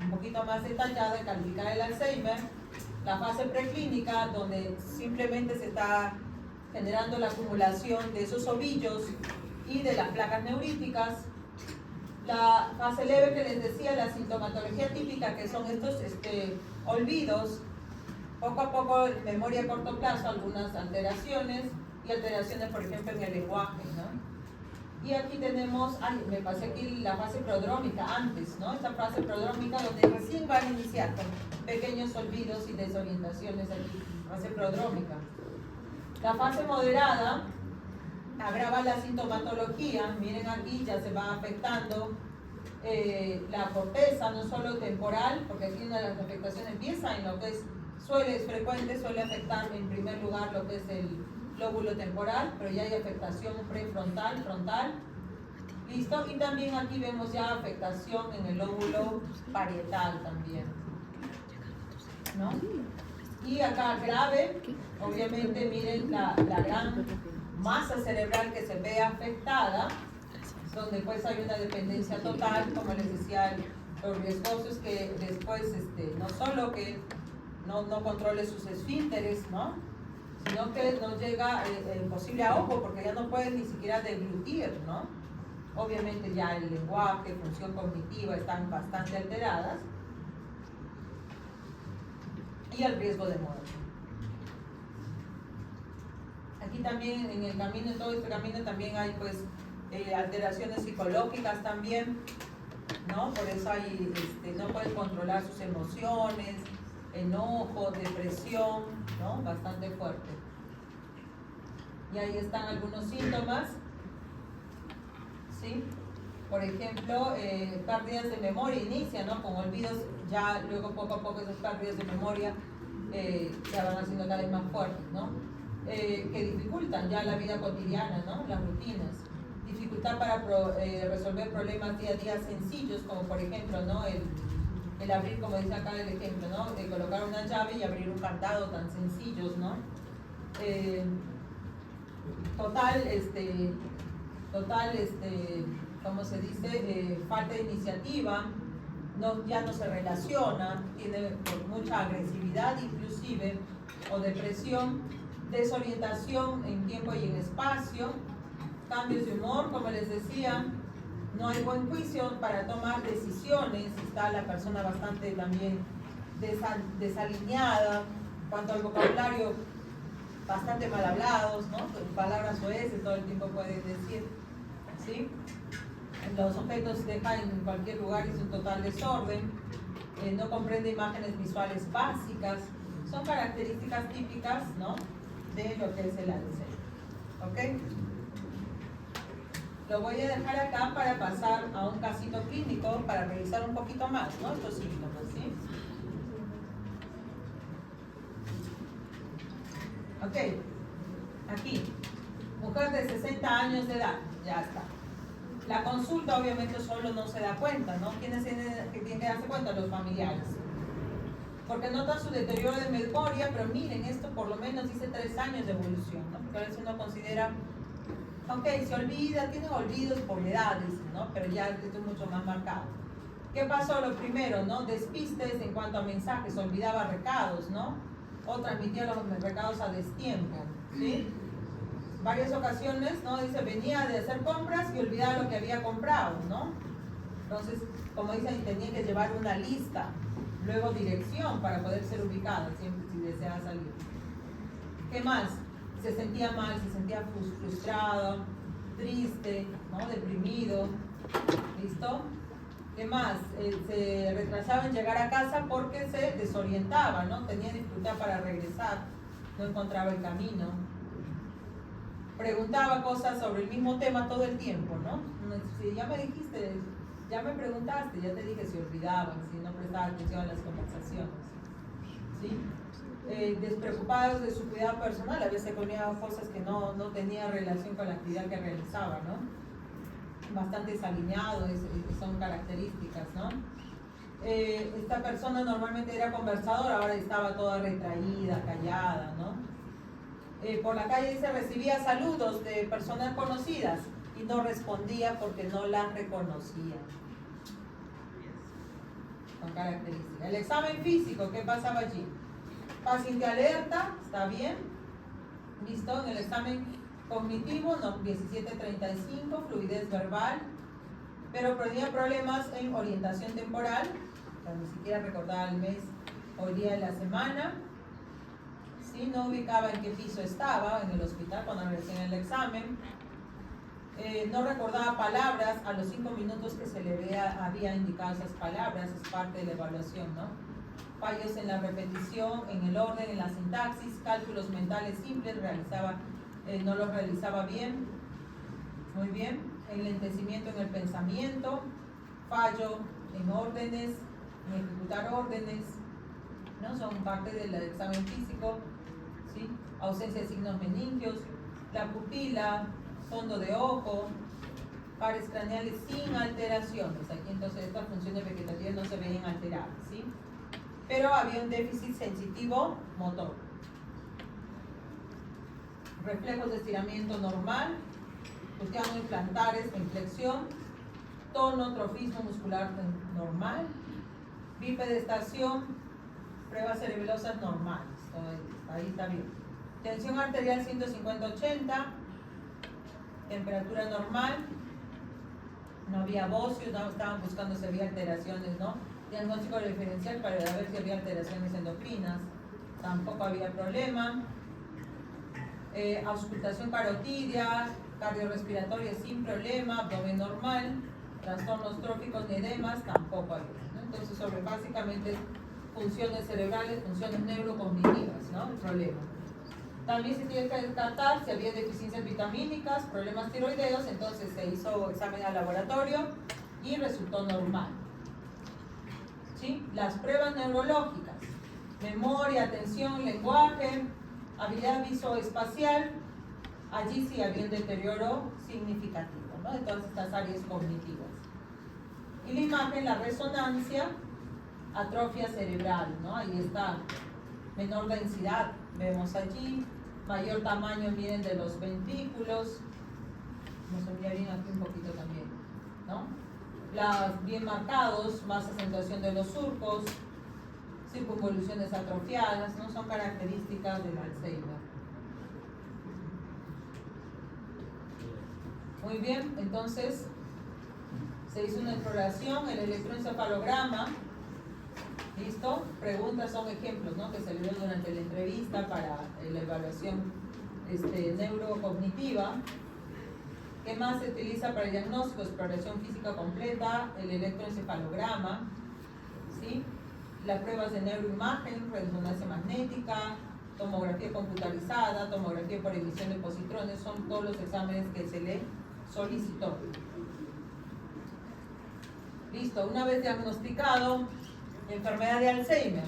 un poquito más detallada de calificar el Alzheimer, La fase preclínica, donde simplemente se está generando la acumulación de esos ovillos y de las placas neuríticas. La fase leve que les decía, la sintomatología típica, que son estos olvidos, poco a poco, memoria a corto plazo, algunas alteraciones y alteraciones, por ejemplo, en el lenguaje, ¿no? Y aquí tenemos, me pasé aquí la fase prodrómica antes, ¿no? Esta fase prodrómica donde recién van a iniciar con pequeños olvidos y desorientaciones aquí, fase prodrómica. La fase moderada agrava la sintomatología, miren aquí ya se va afectando la corteza, no solo temporal, porque aquí una de las afectaciones empieza en lo que es suele afectar en primer lugar lo que es el lóbulo temporal, pero ya hay afectación prefrontal, frontal, listo, y también aquí vemos ya afectación en el lóbulo parietal también, ¿no? Y acá grave, obviamente miren la gran masa cerebral que se ve afectada, donde pues hay una dependencia total, como les decía, lo riesgoso es que después no solo que no controle sus esfínteres, ¿no? Sino que no llega el posible ahogo, porque ya no puede ni siquiera deglutir, ¿no? Obviamente ya el lenguaje, función cognitiva están bastante alteradas, y el riesgo de muerte. Aquí también en el camino, en todo este camino también hay pues alteraciones psicológicas también, ¿no? Por eso hay, no pueden controlar sus emociones, enojo, depresión, ¿no? Bastante fuerte. Y ahí están algunos síntomas, ¿sí? Por ejemplo, pérdidas de memoria inicia, ¿no? Con olvidos, ya luego poco a poco esas pérdidas de memoria se van haciendo cada vez más fuertes, ¿no? Que dificultan ya la vida cotidiana, ¿no? Las rutinas. Dificultad para resolver problemas día a día sencillos, como por ejemplo, ¿no? El abrir, como dice acá el ejemplo, ¿no? De colocar una llave y abrir un candado tan sencillos, ¿no? ¿Cómo se dice? Falta de iniciativa, ya no se relaciona, tiene mucha agresividad inclusive, o depresión, desorientación en tiempo y en espacio, cambios de humor, como les decía, no hay buen juicio para tomar decisiones, está la persona bastante también desalineada, cuanto al vocabulario, bastante mal hablados, ¿no? Palabras soeces todo el tiempo pueden decir, ¿sí? Los objetos se dejan en cualquier lugar y es un total desorden, no comprende imágenes visuales básicas, son características típicas, ¿no? De lo que es el Alzheimer, ¿ok? Lo voy a dejar acá para pasar a un casito clínico para revisar un poquito más, ¿no? Estos síntomas, ¿sí? Ok, aquí, mujer de 60 años de edad, ya está. La consulta obviamente solo no se da cuenta, ¿no? ¿Quiénes tienen que darse cuenta? Los familiares. Porque notan su deterioro de memoria, pero miren, esto por lo menos dice 3 años de evolución, ¿no? Porque a veces uno considera, ok, se olvida, tiene olvidos por edades, ¿no? Pero ya esto es mucho más marcado. ¿Qué pasó? Lo primero, ¿no? Despistes en cuanto a mensajes, olvidaba recados, ¿no? O transmitía los recados a destiempo, ¿sí? Varias ocasiones, ¿no? Dice, venía de hacer compras y olvidaba lo que había comprado, ¿no? Entonces, como dicen, tenía que llevar una lista, luego dirección para poder ser ubicada, siempre si desea salir. ¿Qué más? Se sentía mal, se sentía frustrado, triste, ¿no? Deprimido, ¿listo? ¿Qué más? Se retrasaba en llegar a casa porque se desorientaba, ¿no? Tenía dificultad para regresar, no encontraba el camino. Preguntaba cosas sobre el mismo tema todo el tiempo, ¿no? Si ya me dijiste, ya me preguntaste, ya te dije si olvidaban, si no prestaba atención a las conversaciones, ¿sí? Despreocupados de su cuidado personal, a veces ponía cosas que no tenía relación con la actividad que realizaba, ¿no? Bastante desalineado, son características, ¿no? Esta persona normalmente era conversadora, ahora estaba toda retraída, callada, ¿no? Por la calle dice, recibía saludos de personas conocidas y no respondía porque no las reconocía. Son características. El examen físico, ¿qué pasaba allí? Paciente alerta, está bien. Listo, en el examen cognitivo, no, 17:35, fluidez verbal, pero tenía problemas en orientación temporal, o sea, ni siquiera recordaba el mes o el día de la semana. ¿Sí? No ubicaba en qué piso estaba en el hospital cuando regresé en el examen. No recordaba palabras a los 5 minutos que se le había indicado esas palabras, es parte de la evaluación, ¿no? Fallos en la repetición, en el orden, en la sintaxis, cálculos mentales simples, no los realizaba bien. Muy bien. Enlentecimiento en el pensamiento, fallo en órdenes, en ejecutar órdenes, ¿no? Son parte del examen físico, ¿sí? Ausencia de signos meningios, la pupila, fondo de ojo, pares craneales sin alteraciones. Aquí entonces estas funciones vegetativas no se ven alteradas, ¿sí? Pero había un déficit sensitivo motor. Reflejos de estiramiento normal, cuestión implantares en flexión, tono, trofismo muscular normal, bipedestación, pruebas cerebelosas normales. Ahí está bien. Tensión arterial 150/80, temperatura normal, no había bocio, no estaban buscando si había alteraciones, ¿no? Diagnóstico diferencial para ver si había alteraciones endocrinas, tampoco había problema. Auscultación carotidia, cardiorrespiratoria sin problema, abdomen normal, trastornos tróficos ni edemas, tampoco había, ¿no? Entonces, sobre básicamente funciones cerebrales, funciones neurocognitivas, ¿no? El problema. También se tiene que descartar si había deficiencias vitamínicas, problemas tiroideos, entonces se hizo examen al laboratorio y resultó normal. ¿Sí? Las pruebas neurológicas, memoria, atención, lenguaje, habilidad visoespacial, allí sí había un deterioro significativo, ¿no? De todas estas áreas cognitivas. Y la imagen, la resonancia, atrofia cerebral, ¿no? Ahí está, menor densidad, vemos allí, mayor tamaño, miren, de los ventrículos, nos envía bien aquí un poquito también, ¿no? Bien marcados, más acentuación de los surcos, circunvoluciones atrofiadas, ¿no? Son características del Alzheimer. Muy bien, entonces se hizo una exploración, el electroencefalograma. ¿Listo? Preguntas son ejemplos, ¿no? Que se le dio durante la entrevista para la evaluación neurocognitiva. ¿Qué más se utiliza para el diagnóstico? Exploración física completa, el electroencefalograma, ¿sí? Las pruebas de neuroimagen, resonancia magnética, tomografía computarizada, tomografía por emisión de positrones, son todos los exámenes que se le solicitó. Listo, una vez diagnosticado enfermedad de Alzheimer,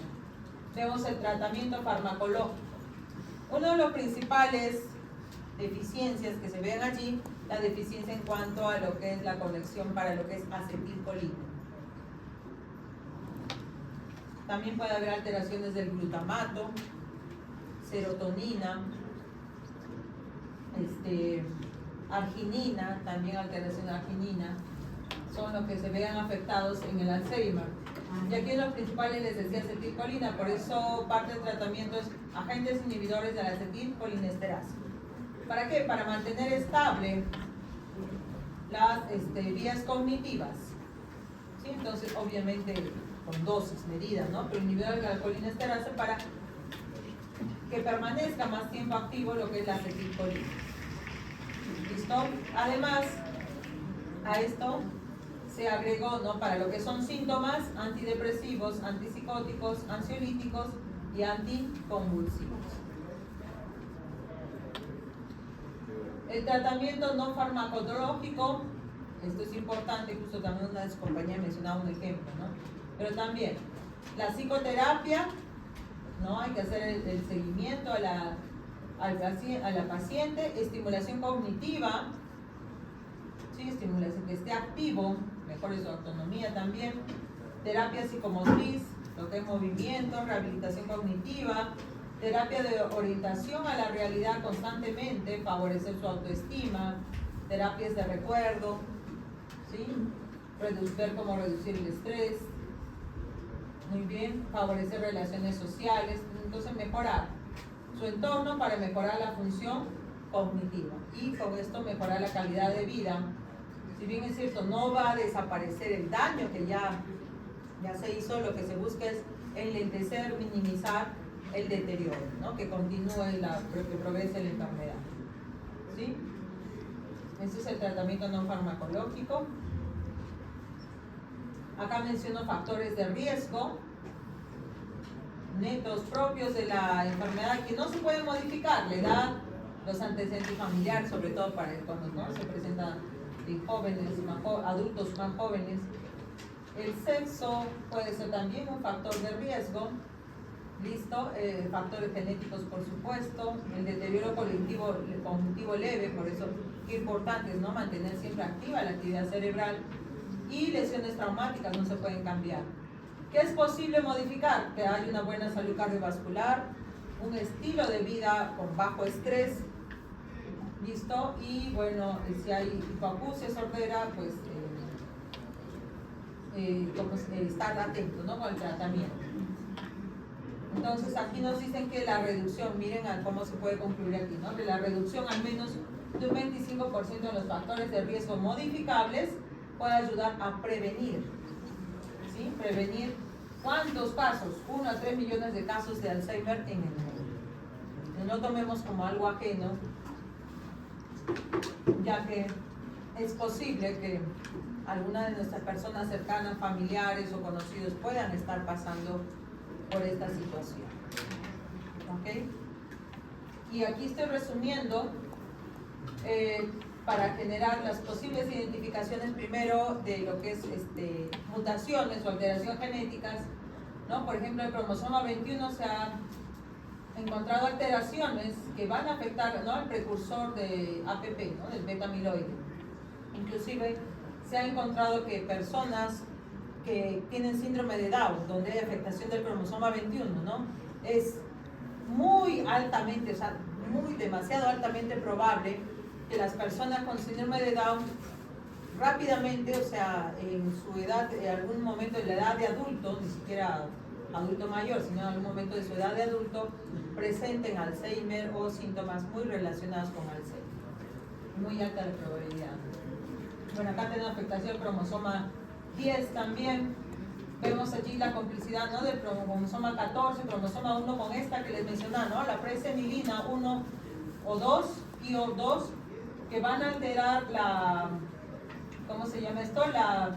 vemos el tratamiento farmacológico. Uno de los principales deficiencias que se ven allí, la deficiencia en cuanto a lo que es la conexión para lo que es acetilcolina. También puede haber alteraciones del glutamato, serotonina, arginina, también alteración de arginina, son los que se vean afectados en el Alzheimer. Y aquí los principales les decía acetilcolina, por eso parte del tratamiento es agentes inhibidores de la acetilcolinesterasa. ¿Para qué? Para mantener estable las vías cognitivas. ¿Sí? Entonces, obviamente, con dosis, medidas, ¿no? Pero inhibidores de la colinesterasa para que permanezca más tiempo activo lo que es la acetilcolina. ¿Listo? Además, a esto se agregó, ¿no? Para lo que son síntomas, antidepresivos, antipsicóticos, ansiolíticos y anticonvulsivos. El tratamiento no farmacológico, esto es importante, justo también una de sus compañeras mencionaba un ejemplo, ¿no? Pero también la psicoterapia, ¿no? Hay que hacer el seguimiento a la paciente, estimulación cognitiva, ¿sí? Estimulación que esté activo, mejore su autonomía también, terapia psicomotriz, lo que es movimiento, rehabilitación cognitiva, terapia de orientación a la realidad constantemente, favorecer su autoestima, terapias de recuerdo, ¿sí? Ver cómo reducir el estrés, Muy bien, favorecer relaciones sociales, entonces mejorar su entorno para mejorar la función cognitiva y con esto mejorar la calidad de vida. Si bien es cierto, no va a desaparecer el daño que ya se hizo, lo que se busca es enlentecer, minimizar el deterioro, ¿no? Que continúe, que progrese la enfermedad. ¿Sí? Ese es el tratamiento no farmacológico. Acá menciono factores de riesgo netos propios de la enfermedad que no se pueden modificar, la edad, los antecedentes familiares, sobre todo para cuando ¿no? se presentan en jóvenes, adultos más jóvenes. El sexo puede ser también un factor de riesgo. ¿Listo? Factores genéticos, por supuesto. El deterioro cognitivo leve, por eso es importante, ¿no? Mantener siempre activa la actividad cerebral. Y lesiones traumáticas no se pueden cambiar. ¿Qué es posible modificar? Que haya una buena salud cardiovascular, un estilo de vida con bajo estrés. ¿Listo? Y bueno, si hay hipoacusia, sordera, pues estar atento, ¿no? Con el tratamiento. Entonces aquí nos dicen que la reducción, miren a cómo se puede concluir aquí, ¿no? Que la reducción al menos de un 25% de los factores de riesgo modificables puede ayudar a prevenir. ¿Sí? Prevenir ¿cuántos casos? 1 a 3 millones de casos de Alzheimer en el mundo. No tomemos como algo ajeno, ya que es posible que alguna de nuestras personas cercanas, familiares o conocidos puedan estar pasando por esta situación. ¿Ok? Y aquí estoy resumiendo para generar las posibles identificaciones primero de lo que es mutaciones o alteraciones genéticas, ¿no? Por ejemplo, el cromosoma 21 se ha encontrado alteraciones que van a afectar, ¿no? El precursor de APP, ¿no? Del beta amiloide. Inclusive se ha encontrado que personas que tienen síndrome de Down, donde hay afectación del cromosoma 21, ¿no? Es muy altamente, o sea, demasiado altamente probable que las personas con síndrome de Down rápidamente, o sea, en su edad, en algún momento de la edad de adulto, ni siquiera adulto mayor, sino en algún momento de su edad de adulto, presenten Alzheimer o síntomas muy relacionados con Alzheimer. Muy alta la probabilidad. Bueno, acá tenemos afectación del cromosoma 10 también. Vemos allí la complicidad, ¿no? Del cromosoma 14, cromosoma 1 con esta que les mencionaba, ¿no? La presenilina 1 o 2, PIO2, que van a alterar la, ¿cómo se llama esto? La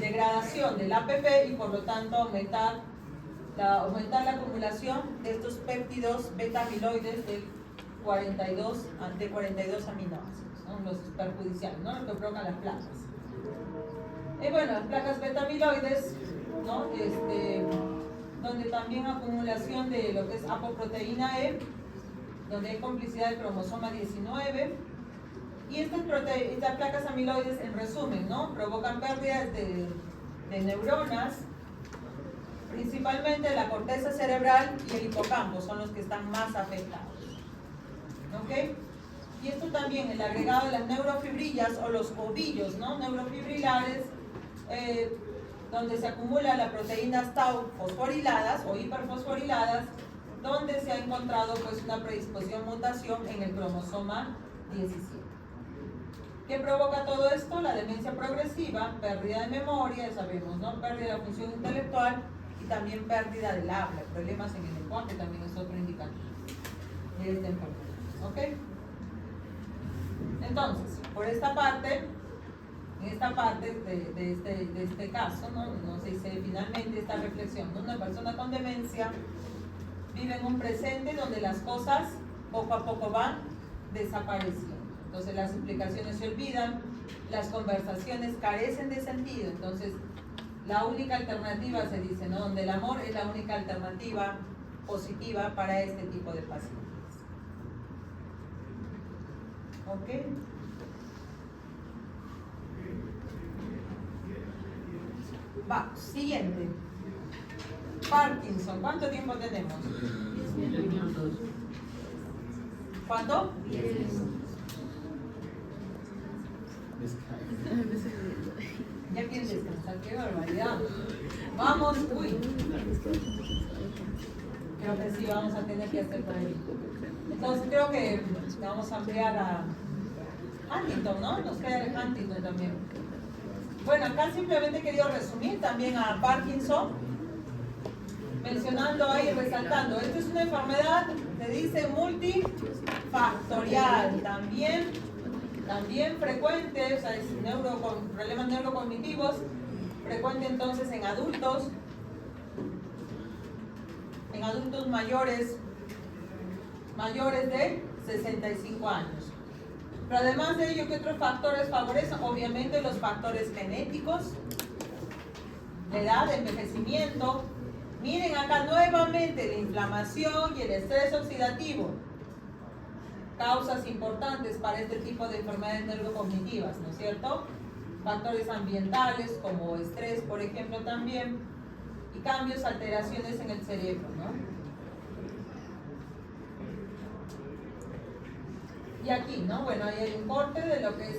degradación del APP y por lo tanto aumentar la acumulación de estos péptidos beta amiloides de 42 aminoácidos, ¿no? Los perjudiciales, ¿no? Los que provocan las placas. Y bueno, las placas beta amiloides, ¿no? Donde también acumulación de lo que es apoproteína E, donde hay complicidad del cromosoma 19. Y estas placas amiloides, en resumen, ¿no? Provocan pérdidas de neuronas, principalmente la corteza cerebral y el hipocampo, son los que están más afectados. ¿Ok? Y esto también, el agregado de las neurofibrillas o los ovillos, ¿no? Neurofibrilares, donde se acumula la proteínas tau fosforiladas o hiperfosforiladas, donde se ha encontrado pues una predisposición mutación en el cromosoma 17. ¿Qué provoca todo esto? La demencia progresiva, pérdida de memoria, ya sabemos, ¿no? Pérdida de la función intelectual y también pérdida del habla, problemas en el lenguaje también es otro indicativo de esta enfermedad. ¿Ok? Entonces, por esta parte, en esta parte de este caso, ¿no? Se dice finalmente esta reflexión, ¿no? Una persona con demencia vive en un presente donde las cosas poco a poco van desapareciendo. Entonces las explicaciones se olvidan, las conversaciones carecen de sentido. Entonces la única alternativa, se dice, ¿no? Donde el amor es la única alternativa positiva para este tipo de pacientes. ¿Ok? Va, siguiente. Parkinson, ¿cuánto tiempo tenemos? 10 minutos. ¿Cuánto? 10 minutos. Ya quieren descansar, qué barbaridad. Vamos, uy. Creo que sí vamos a tener que hacer por ahí. Entonces creo que vamos a ampliar a Huntington, ¿no? Nos queda el Huntington también. Bueno, acá simplemente he querido resumir también a Parkinson, mencionando ahí, resaltando. Esta es una enfermedad, se dice multifactorial, también frecuente, o sea, es problemas neurocognitivos, frecuente entonces en adultos mayores de 65 años. Pero además de ello, ¿qué otros factores favorecen? Obviamente los factores genéticos, la edad, el envejecimiento. Miren acá nuevamente la inflamación y el estrés oxidativo. Causas importantes para este tipo de enfermedades neurocognitivas, ¿no es cierto? Factores ambientales como estrés, por ejemplo, también. Y cambios, alteraciones en el cerebro, ¿no? Y aquí, ¿no? Bueno, ahí hay un corte de lo que es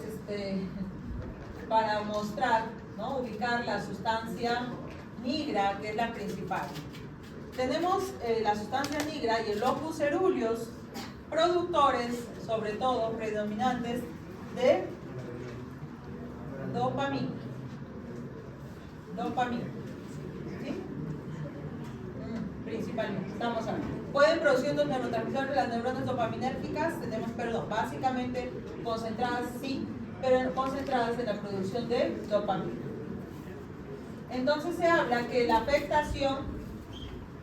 para mostrar, ¿no? Ubicar la sustancia nigra, que es la principal. Tenemos la sustancia nigra y el locus ceruleus, productores, sobre todo predominantes, de dopamina. ¿Sí? Principalmente, estamos hablando. Pueden producir otros neurotransmisores, las neuronas dopaminérgicas, básicamente concentradas, sí, pero concentradas en la producción de dopamina. Entonces se habla que la afectación,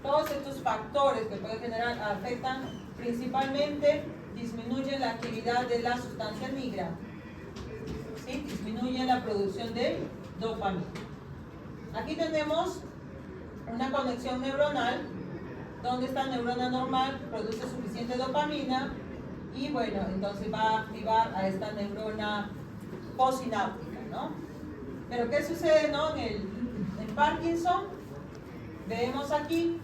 todos estos factores que pueden generar, afectan principalmente, disminuyen la actividad de la sustancia nigra, ¿sí? Disminuyen la producción de dopamina. Aquí tenemos una conexión neuronal, donde esta neurona normal produce suficiente dopamina y bueno, entonces va a activar a esta neurona postsináptica, ¿no? Pero ¿qué sucede, no? En Parkinson, vemos aquí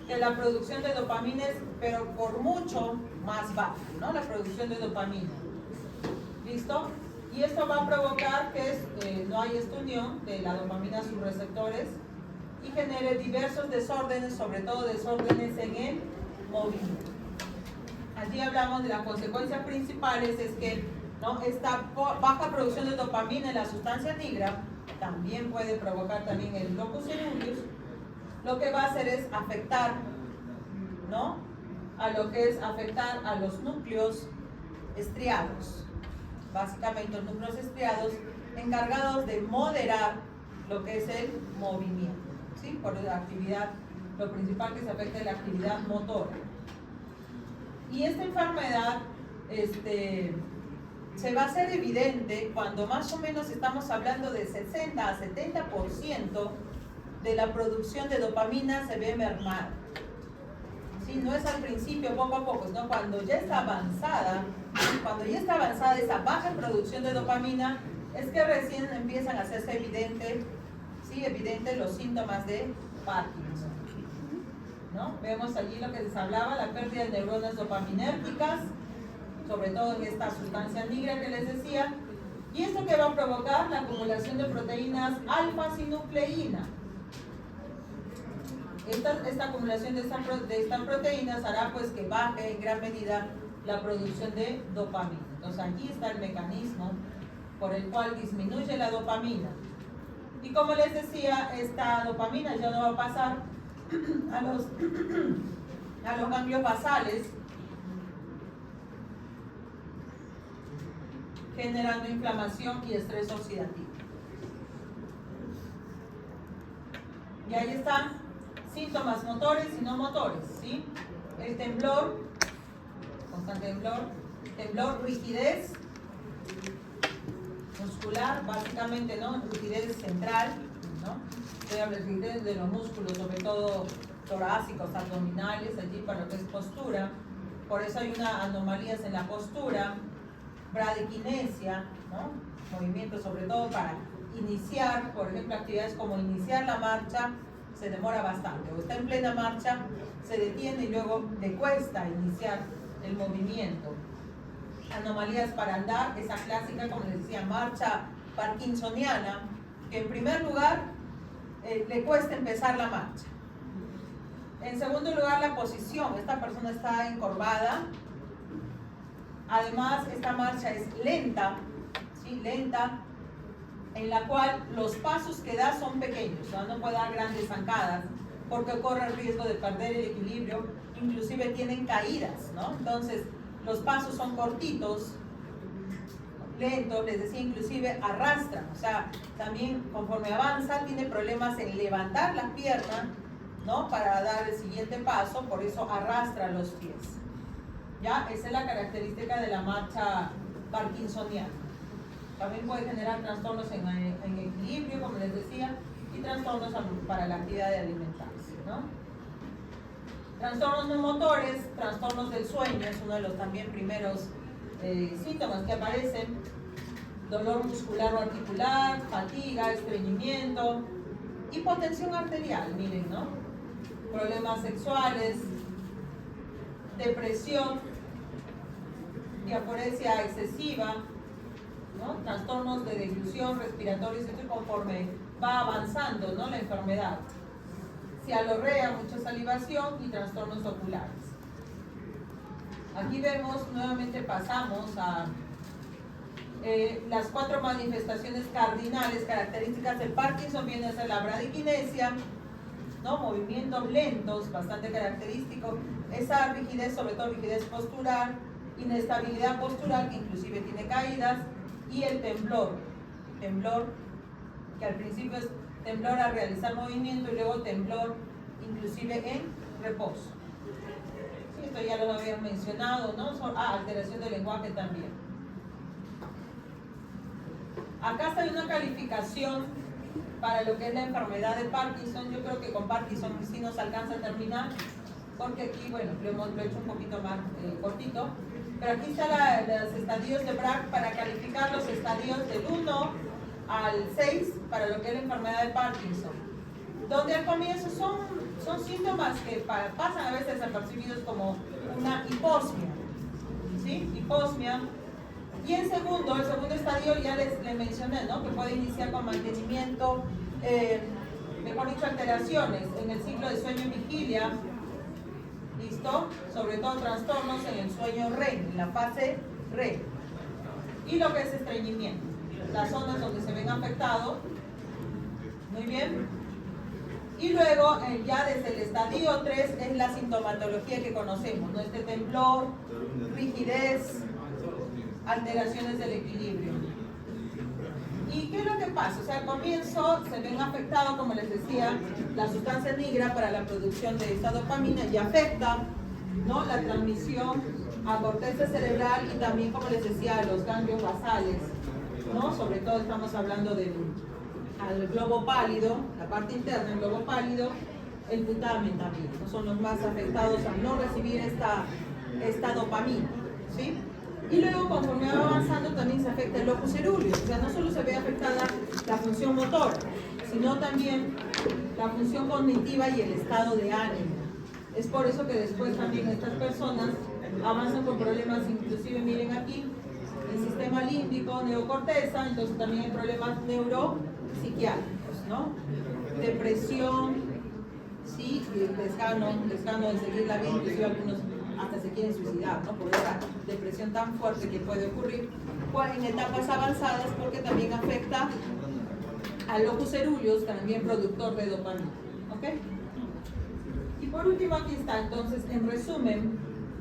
que la producción de dopamina es, pero por mucho, más baja, ¿no? La producción de dopamina. ¿Listo? Y esto va a provocar que no haya esta unión de la dopamina a sus receptores y genere diversos desórdenes, sobre todo desórdenes en el movimiento. Allí hablamos de las consecuencias principales, es que, ¿no? Esta baja producción de dopamina en la sustancia nigra también puede provocar también el locus ceruleus. Lo que va a hacer es afectar, ¿no? A lo que es afectar a los núcleos estriados. Básicamente los núcleos estriados encargados de moderar lo que es el movimiento, ¿sí? Por la actividad, lo principal que se afecta es la actividad motora. Y esta enfermedad se va a hacer evidente cuando más o menos estamos hablando de 60 a 70% de la producción de dopamina se ve mermada. ¿Sí? No es al principio, poco a poco, sino cuando ya está avanzada esa baja producción de dopamina, es que recién empiezan a hacerse evidentes los síntomas de Parkinson, ¿no? Vemos allí lo que les hablaba, la pérdida de neuronas dopaminérgicas, sobre todo en esta sustancia negra que les decía, y esto que va a provocar la acumulación de proteínas alfa-sinucleína. Esta acumulación de estas proteínas hará pues que baje en gran medida la producción de dopamina. Entonces allí está el mecanismo por el cual disminuye la dopamina. Y como les decía, esta dopamina ya no va a pasar a los ganglios basales, generando inflamación y estrés oxidativo. Y ahí están síntomas motores y no motores, ¿sí? El temblor, constante temblor, rigidez muscular, básicamente, ¿no? Rigidez central, ¿no? Voy a hablar de rigidez de los músculos, sobre todo torácicos, abdominales, allí para lo que es postura. Por eso hay unas anomalías en la postura, bradiquinesia, ¿no? Movimientos sobre todo para iniciar, por ejemplo, actividades como iniciar la marcha, se demora bastante, o está en plena marcha, se detiene y luego le cuesta iniciar el movimiento. anomalías para andar, esa clásica, como les decía, marcha parkinsoniana, que en primer lugar le cuesta empezar la marcha. En segundo lugar, la posición, esta persona está encorvada. Además, esta marcha es lenta, ¿sí? Lenta, en la cual los pasos que da son pequeños, no puede dar grandes zancadas, porque corre el riesgo de perder el equilibrio, inclusive tienen caídas, ¿no? Entonces, los pasos son cortitos, lentos, les decía, inclusive arrastran, o sea, también conforme avanza tiene problemas en levantar las piernas, ¿no? Para dar el siguiente paso, por eso arrastra los pies. ¿Ya? Esa es la característica de la marcha parkinsoniana. También puede generar trastornos en equilibrio, como les decía, y trastornos para la actividad de alimentarse, ¿no? Trastornos no motores, trastornos del sueño, es uno de los también primeros síntomas que aparecen. Dolor muscular o articular, fatiga, estreñimiento, hipotensión arterial, miren, ¿no? Problemas sexuales, depresión, diaforesia excesiva, ¿no? Trastornos de deglución, respiratorios, esto conforme va avanzando, ¿no? La enfermedad. Cialorrea, mucha salivación y trastornos oculares. Aquí vemos, nuevamente pasamos a las 4 manifestaciones cardinales características del Parkinson. Viene a ser la bradiquinesia, ¿no? Movimientos lentos, bastante característico, esa rigidez, sobre todo rigidez postural, inestabilidad postural, que inclusive tiene caídas, y el temblor, que al principio es temblor al realizar movimiento y luego temblor inclusive en reposo. Sí, esto ya lo habían mencionado, ¿no? Alteración del lenguaje también. Acá está una calificación para lo que es la enfermedad de Parkinson. Yo creo que con Parkinson sí nos alcanza a terminar, porque aquí, bueno, lo hemos hecho un poquito más cortito, pero aquí están los estadios de Brack para calificar los estadios del 1 al 6 para lo que es la enfermedad de Parkinson, donde al comienzo son síntomas que pasan a veces desapercibidos como una hiposmia, ¿sí? Hiposmia. Y el segundo estadio ya les mencioné, ¿no? Que puede iniciar con mantenimiento, mejor dicho, alteraciones en el ciclo de sueño y vigilia, ¿listo? Sobre todo trastornos en el sueño REM, en la fase REM. Y lo que es estreñimiento, las zonas donde se ven afectados, muy bien. Y luego, ya desde el estadio 3 es la sintomatología que conocemos, ¿no? Este temblor, rigidez, alteraciones del equilibrio. ¿Y qué es lo que pasa? O sea, al comienzo se ven afectados, como les decía, la sustancia negra para la producción de esta dopamina y afecta, ¿no? La transmisión a corteza cerebral y también, como les decía, a los ganglios basales, ¿no? Sobre todo estamos hablando al globo pálido, la parte interna del globo pálido, el putamen también, ¿no? Son los más afectados al no recibir esta dopamina, ¿sí? Y luego, conforme va avanzando, también se afecta el locus coeruleus. O sea, no solo se ve afectada la función motora, sino también la función cognitiva y el estado de ánimo. Es por eso que después también estas personas avanzan con problemas, inclusive miren aquí, el sistema límbico, neocorteza, entonces también hay problemas neuropsiquiátricos, ¿no? Depresión, sí, desgano de seguir la vida, inclusive algunos hasta se quieren suicidar, ¿no? Por esa depresión tan fuerte que puede ocurrir en etapas avanzadas, porque también afecta al locus coeruleus, también productor de dopamina, ¿ok? Y por último aquí está, entonces, en resumen,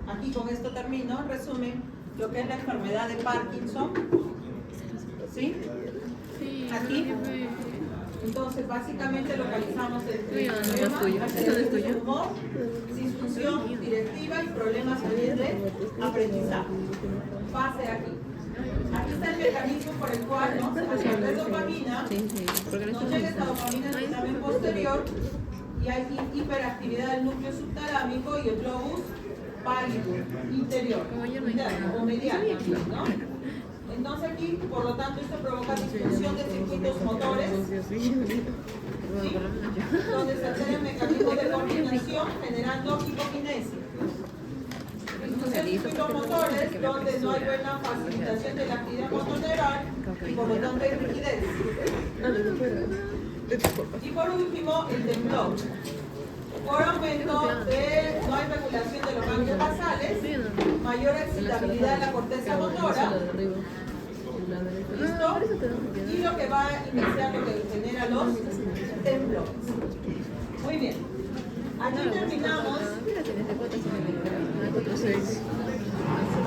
aquí con esto termino, en resumen, lo que es la enfermedad de Parkinson, ¿sí? Aquí. Entonces, básicamente localizamos el problema, humor, disfunción directiva y problemas también de aprendizaje. Base aquí. Aquí está el mecanismo por el cual, ¿no? Al perder dopamina, no llega esta dopamina al examen posterior y hay hiperactividad del núcleo subtalámico y el globus pálido interior, interno o medial, ¿no? Entonces aquí, por lo tanto, esto provoca disfunción de circuitos motores, ¿sí? Donde se altera el mecanismo de coordinación generando hipoquinesia. disfunción psicomotores, donde no hay buena facilitación de la actividad motoneural y por lo tanto hay rigidez. Y por último, el temblor. Por aumento de no hay regulación de los ganglios basales, mayor excitabilidad de la corteza motora, ¿listo? Y lo que va a iniciar lo que genera los temblores. Muy bien. Aquí terminamos